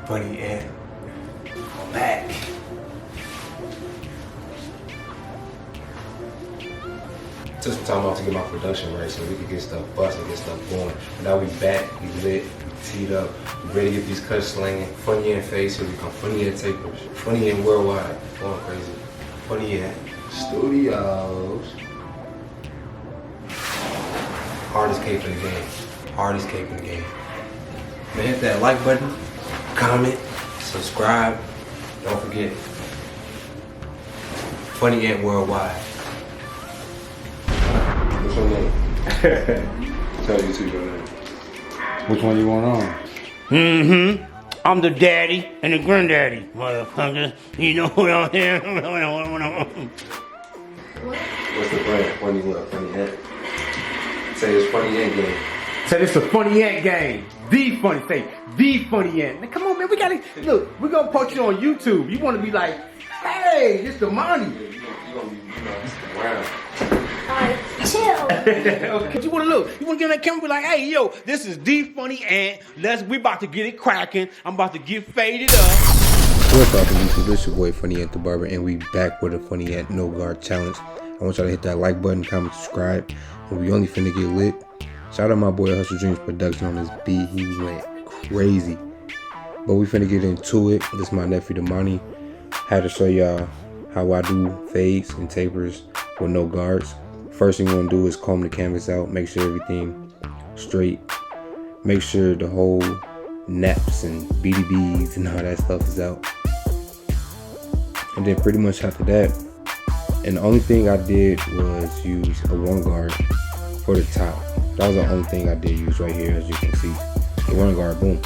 Funnyant. I'm back. Took some time off to get my production right so we could get stuff busting, get stuff going. But now we back, we lit, we teed up, we ready to get these cuts slinging. Funnyant face, here we come. Funnyant tapers. Funnyant worldwide. Going crazy. Funnyant Studios. Hardest cape in the game. Hardest cape in the game. Man, hit that like button, comment, subscribe. Don't forget. Funnyant worldwide. What's your name? Tell YouTube your name. Which one you want on? I'm the daddy and the granddaddy, motherfucker. You know what I'm here? What's the brand? Funnyant. Say it's Funnyant game. Say this is a Funnyant game. The funny, say the Funnyant. Now, come on, man. We gotta look. We're gonna post you on YouTube. You want to be like, hey, it's the money. You gonna be around. Chill. Okay. You wanna look? You wanna get on that camera and be like, hey, yo, this is the Funnyant. We about to get it cracking. I'm about to get faded up. What's up, YouTube? It's your boy Funnyant the Barber, and we back with a Funnyant No Guard Challenge. I want y'all to hit that like button, comment, subscribe, and we only finna get lit. Shout out my boy Hustle Dreams Production on this beat. He went crazy. But we finna get into it. This is my nephew Damani. Had to show y'all how I do fades and tapers with no guards. First thing you want to do is comb the canvas out, make sure everything straight, make sure the whole naps and BDBs and all that stuff is out. And then pretty much after that, and the only thing I did was use a one guard for the top. That was the only thing I did use right here, as you can see. The one guard, boom.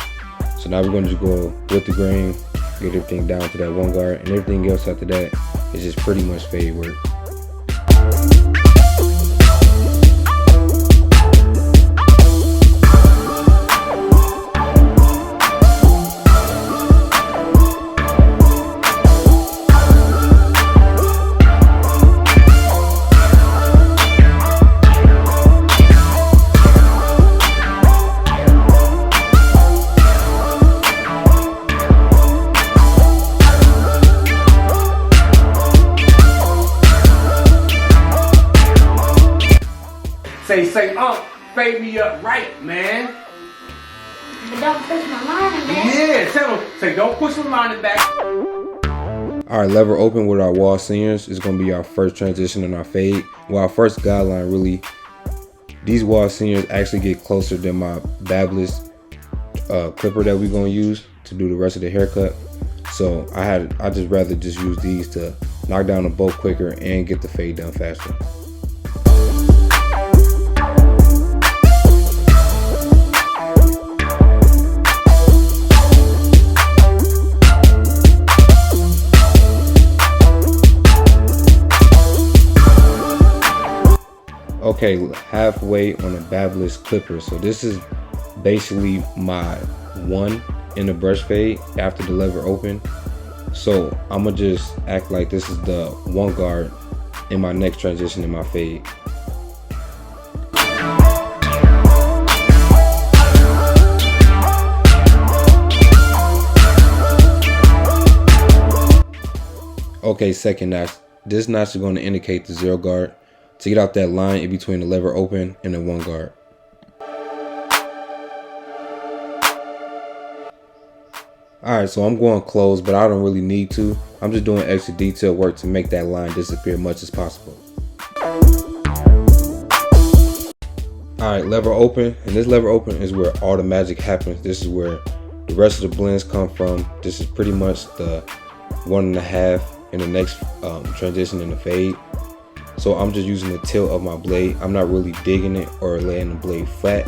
So now we're going to just go with the grain, get everything down to that one guard, and everything else after that is just pretty much fade work. Say, fade me up right, man. But don't push my line back. Yeah, tell them. Say, don't push my line back. Our lever open with our WHAL seniors is going to be our first transition in our fade. Well, our first guideline really, these WHAL seniors actually get closer than my Babyliss clipper that we're going to use to do the rest of the haircut. So I just rather just use these to knock down the bolt quicker and get the fade done faster. Okay, halfway on a Babyliss clipper. So this is basically my one in the brush fade after the lever open. So I'm gonna just act like this is the one guard in my next transition in my fade. Okay, second notch. This notch is going to indicate the zero guard to get out that line in between the lever open and the one guard. Alright, so I'm going close, but I don't really need to. I'm just doing extra detail work to make that line disappear as much as possible. Alright, lever open, and this lever open is where all the magic happens. This is where the rest of the blends come from. This is pretty much the 1.5 in the next transition in the fade. So I'm just using the tilt of my blade. I'm not really digging it or laying the blade flat.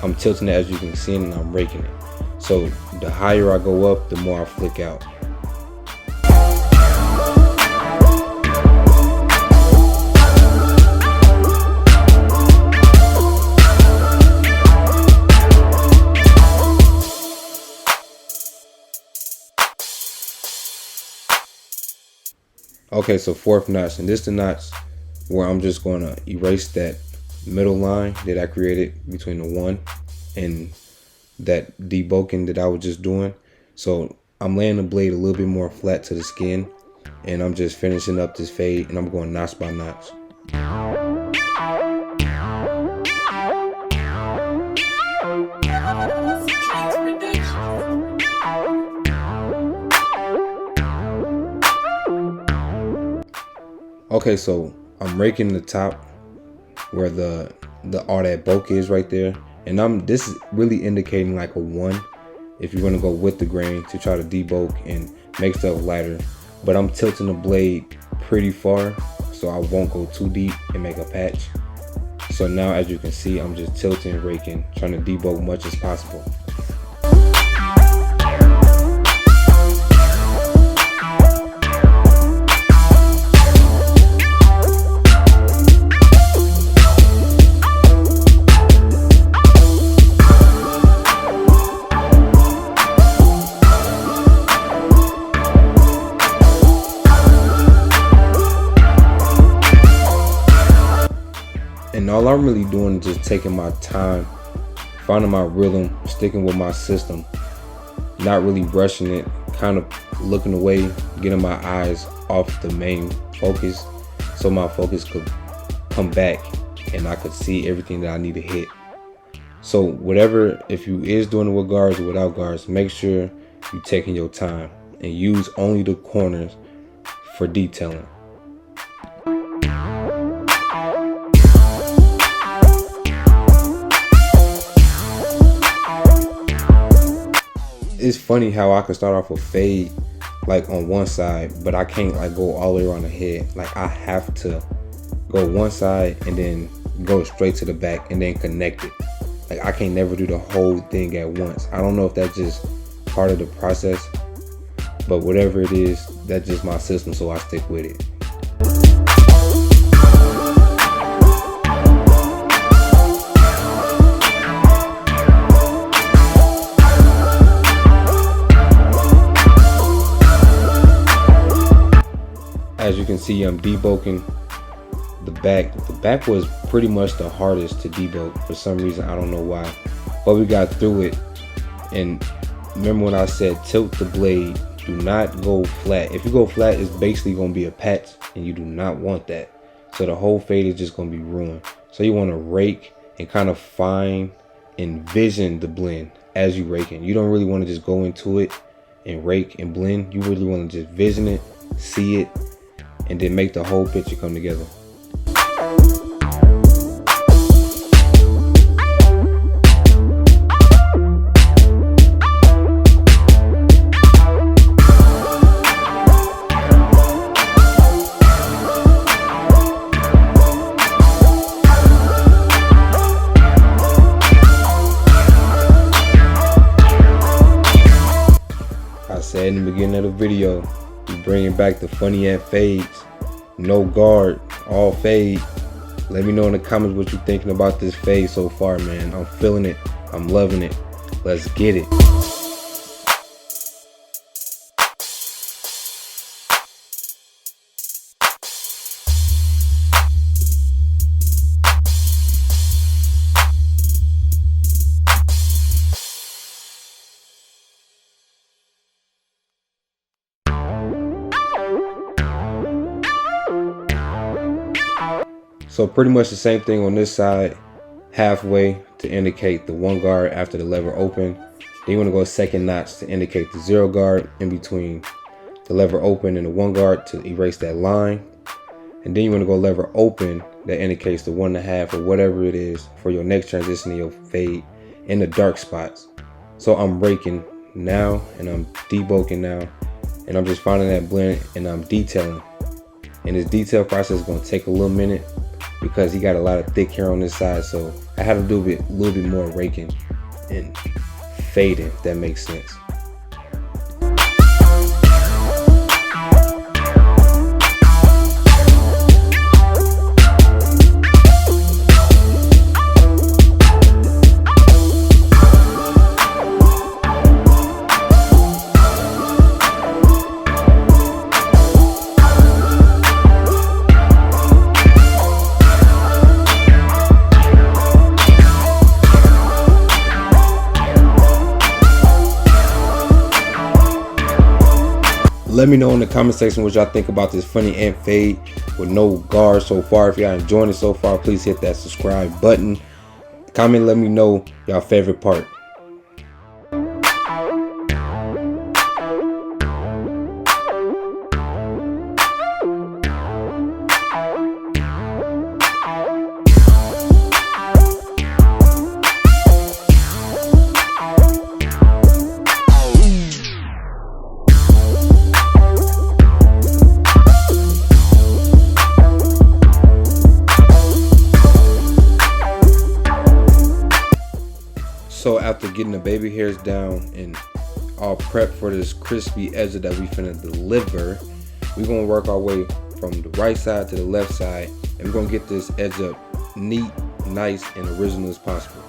I'm tilting it, as you can see, and I'm raking it. So the higher I go up, the more I flick out. Okay, so fourth notch, and this is the notch where I'm just going to erase that middle line that I created between the one and that debulking that I was just doing. So I'm laying the blade a little bit more flat to the skin, and I'm just finishing up this fade, and I'm going notch by notch. Okay, so I'm raking the top where the all that bulk is right there, and this is really indicating like a 1 if you're gonna go with the grain to try to debulk and make stuff lighter. But I'm tilting the blade pretty far, so I won't go too deep and make a patch. So now, as you can see, I'm just tilting, raking, trying to debulk much as possible. And all I'm really doing is just taking my time, finding my rhythm, sticking with my system, not really rushing it, kind of looking away, getting my eyes off the main focus so my focus could come back and I could see everything that I need to hit. So whatever, if you is doing it with guards or without guards, make sure you're taking your time and use only the corners for detailing. It's funny how I can start off a fade like on one side, but I can't like go all the way around the head. Like I have to go one side and then go straight to the back and then connect it. Like I can't never do the whole thing at once. I don't know if that's just part of the process, but whatever it is, that's just my system, so I stick with it. As you can see, I'm debulking the back. The back was pretty much the hardest to debulk for some reason. I don't know why, but we got through it. And remember when I said tilt the blade, do not go flat. If you go flat, it's basically going to be a patch, and you do not want that. So the whole fade is just going to be ruined. So you want to rake and kind of fine envision the blend as you raking. You don't really want to just go into it and rake and blend. You really want to just vision it, see it, and then make the whole picture come together. I said in the beginning of the video, we're bringing back the Funnyant fades. No guard, all fade. Let me know in the comments what you're thinking about this fade so far, man. I'm feeling it. I'm loving it. Let's get it. So pretty much the same thing on this side, halfway to indicate the 1 guard after the lever open. Then you want to go a second notch to indicate the 0 guard in between the lever open and the 1 guard to erase that line. And then you want to go lever open that indicates the 1.5 or whatever it is for your next transition in your fade in the dark spots. So I'm raking now and I'm debulking now, and I'm just finding that blend and I'm detailing. And this detail process is going to take a little minute because he got a lot of thick hair on this side, so I had to do a little bit more raking and fading, if that makes sense. Let me know in the comment section what y'all think about this Funnyant fade with no guard so far. If y'all enjoying it so far, please hit that subscribe button. Comment, let me know y'all favorite part. So after getting the baby hairs down and all prepped for this crispy edge that we finna deliver, we're gonna work our way from the right side to the left side, and we're gonna get this edge up neat, nice, and original as possible.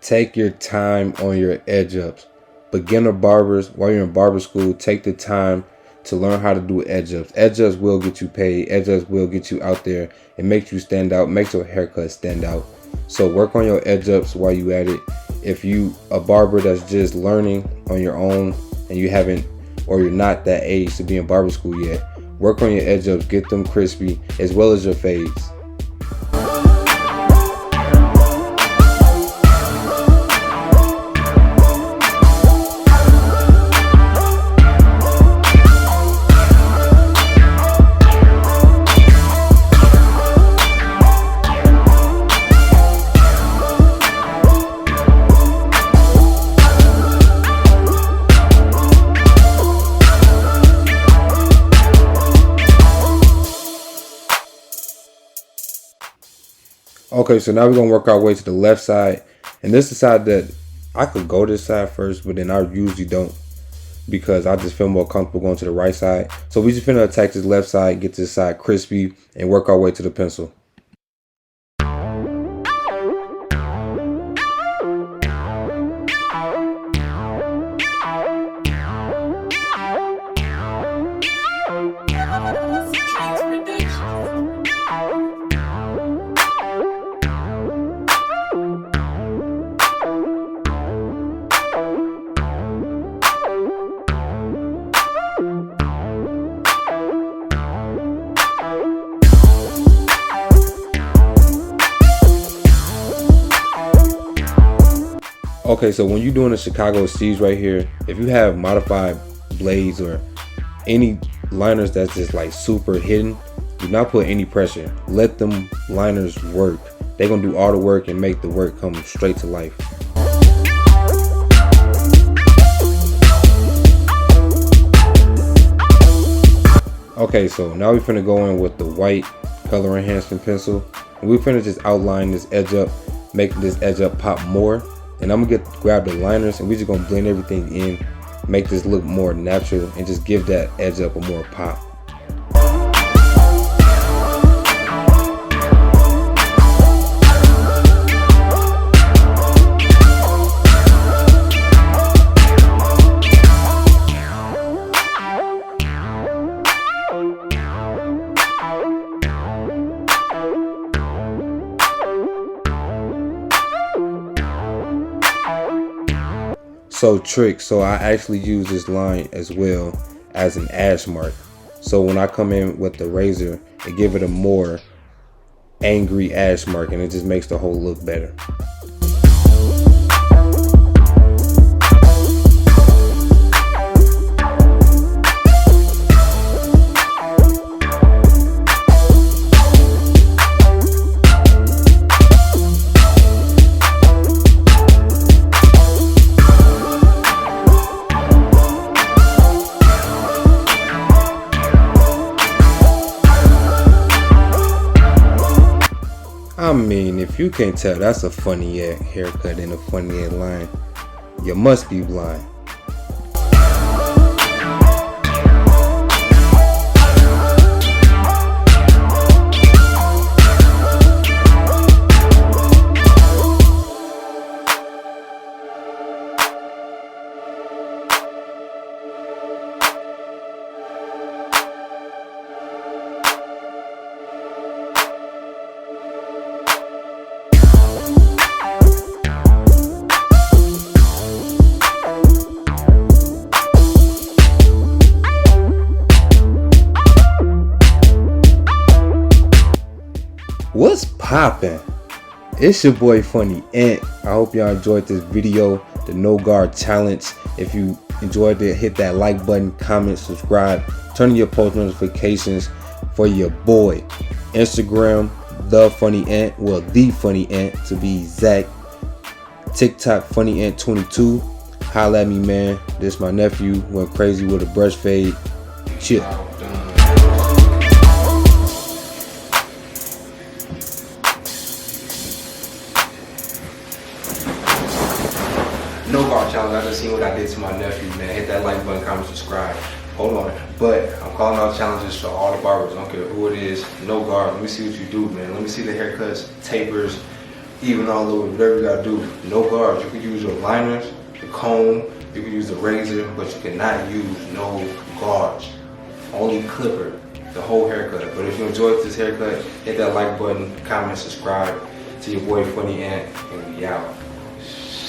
Take your time on your edge ups. Beginner barbers, while you're in barber school, take the time to learn how to do edge ups. Edge ups will get you paid. Edge ups will get you out there and make you stand out, makes your haircut stand out. So work on your edge ups while you at it. If you a barber that's just learning on your own and you haven't, or you're not that age to be in barber school yet, work on your edge ups, get them crispy as well as your fades. Okay, so now we're gonna work our way to the left side, and this is the side that I could go this side first, but then I usually don't because I just feel more comfortable going to the right side. So we just finna attack this left side, get this side crispy, and work our way to the pencil. Okay, so when you're doing the Chicago C's right here, if you have modified blades or any liners that's just like super hidden, do not put any pressure. Let them liners work. They're gonna do all the work and make the work come straight to life. Okay, so now we're finna go in with the white color enhancement pencil, and we're finna just outline this edge up, make this edge up pop more. And I'm gonna grab the liners, and we're just gonna blend everything in, make this look more natural, and just give that edge up a more pop. So I actually use this line as well as an ash mark. So when I come in with the razor, it give it a more angry ash mark, and it just makes the whole look better. I mean, if you can't tell that's a Funnyant haircut and a Funnyant line, you must be blind. What's poppin'? It's your boy Funnyant. I hope y'all enjoyed this video, the no guard challenge. If you enjoyed it, hit that like button, comment, subscribe, turn on your post notifications for your boy. Instagram, Thefunnyant, well, Thefunnyant to be exact. TikTok, Funnyant22. Holla at me, man. This my nephew, went crazy with a brush fade. Chill. No guard challenge. I just seen what I did to my nephew, man. Hit that like button, comment, subscribe. Hold on. But I'm calling out challenges for all the barbers. I don't care who it is. No guard. Let me see what you do, man. Let me see the haircuts, tapers, even all over, whatever you gotta do. No guards. You can use your liners, the comb, you can use the razor, but you cannot use no guards. Only clipper, the whole haircut. But if you enjoyed this haircut, hit that like button, comment, subscribe to your boy Funnyant, and we out.